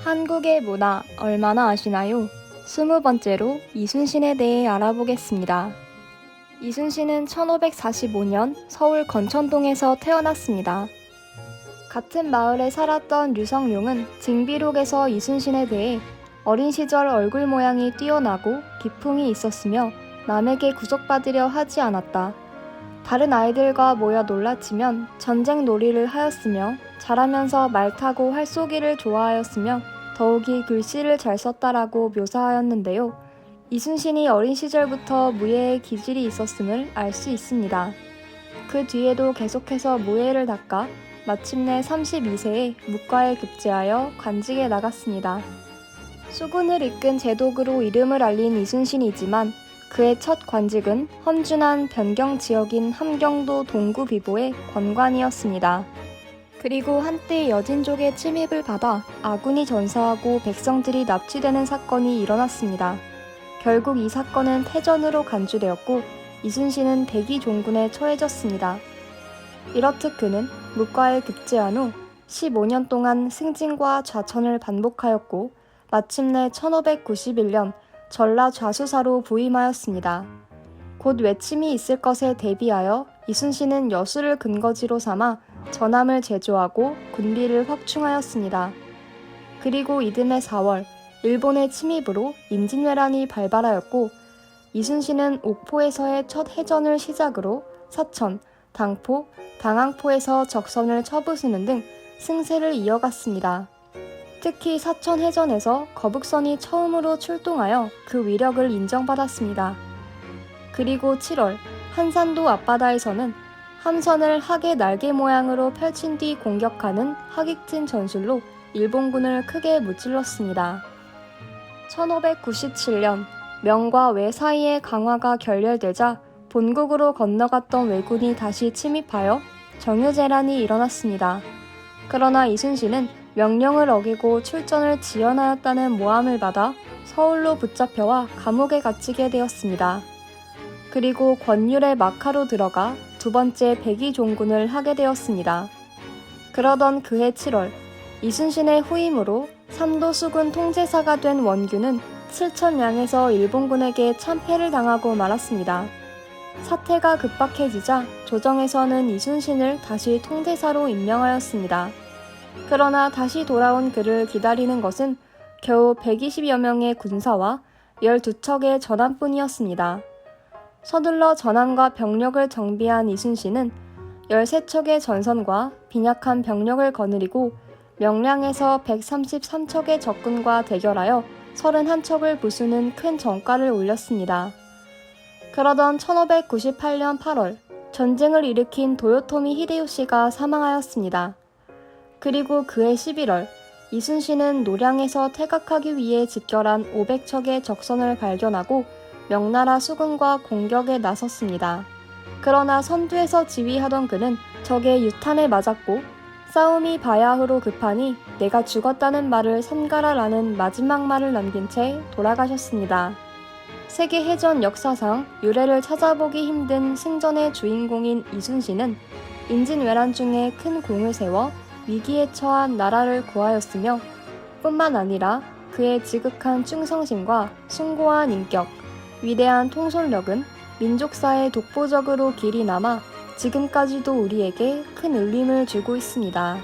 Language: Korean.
한국의 문화 얼마나 아시나요? 20번째로 이순신에 대해 알아보겠습니다. 이순신은 1545년 서울 건천동에서 태어났습니다. 같은 마을에 살았던 류성룡은 징비록에서 이순신에 대해 어린 시절 얼굴 모양이 뛰어나고 기풍이 있었으며 남에게 구속받으려 하지 않았다. 다른 아이들과 모여 놀라치면 전쟁 놀이를 하였으며 자라면서 말 타고 활쏘기를 좋아하였으며 더욱이 글씨를 잘 썼다라고 묘사하였는데요. 이순신이 어린 시절부터 무예의 기질이 있었음을 알 수 있습니다. 그 뒤에도 계속해서 무예를 닦아 마침내 32세에 묵과에 급제하여 관직에 나갔습니다. 수군을 이끈 제독으로 이름을 알린 이순신이지만 그의 첫 관직은 험준한 변경 지역인 함경도 동구비보의 권관이었습니다. 그리고 한때 여진족의 침입을 받아 아군이 전사하고 백성들이 납치되는 사건이 일어났습니다. 결국 이 사건은 패전으로 간주되었고 이순신은 대기종군에 처해졌습니다. 이렇듯 그는 묵과에 급제한 후 15년 동안 승진과 좌천을 반복하였고 마침내 1591년 전라 좌수사로 부임하였습니다. 곧 외침이 있을 것에 대비하여 이순신은 여수를 근거지로 삼아 전함을 제조하고 군비를 확충하였습니다. 그리고 이듬해 4월 일본의 침입으로 임진왜란이 발발하였고 이순신은 옥포에서의 첫 해전을 시작으로 사천, 당포, 당항포에서 적선을 쳐부수는 등 승세를 이어갔습니다. 특히 사천 해전에서 거북선이 처음으로 출동하여 그 위력을 인정받았습니다. 그리고 7월 한산도 앞바다에서는 함선을 학의 날개 모양으로 펼친 뒤 공격하는 학익진 전술로 일본군을 크게 무찔렀습니다. 1597년 명과 외 사이의 강화가 결렬되자 본국으로 건너갔던 왜군이 다시 침입하여 정유재란이 일어났습니다. 그러나 이순신은 명령을 어기고 출전을 지연하였다는 모함을 받아 서울로 붙잡혀와 감옥에 갇히게 되었습니다. 그리고 권율의 막하로 들어가 두 번째 백의종군을 하게 되었습니다. 그러던 그해 7월 이순신의 후임으로 삼도 수군 통제사가 된 원규는 칠천량에서 일본군에게 참패를 당하고 말았습니다. 사태가 급박해지자 조정에서는 이순신을 다시 통제사로 임명하였습니다. 그러나 다시 돌아온 그를 기다리는 것은 겨우 120여 명의 군사와 12척의 전함뿐이었습니다. 서둘러 전함과 병력을 정비한 이순신은 13척의 전선과 빈약한 병력을 거느리고 명량에서 133척의 적군과 대결하여 31척을 부수는 큰 전과를 올렸습니다. 그러던 1598년 8월 전쟁을 일으킨 도요토미 히데요시가 사망하였습니다. 그리고 그해 11월 이순신은 노량에서 퇴각하기 위해 집결한 500척의 적선을 발견하고 명나라 수군과 공격에 나섰습니다. 그러나 선두에서 지휘하던 그는 적의 유탄에 맞았고 싸움이 바야흐로 급하니 내가 죽었다는 말을 삼가라라는 마지막 말을 남긴 채 돌아가셨습니다. 세계해전 역사상 유래를 찾아보기 힘든 승전의 주인공인 이순신은 임진왜란 중에 큰 공을 세워 위기에 처한 나라를 구하였으며 뿐만 아니라 그의 지극한 충성심과 숭고한 인격, 위대한 통솔력은 민족사에 독보적으로 길이 남아 지금까지도 우리에게 큰 울림을 주고 있습니다.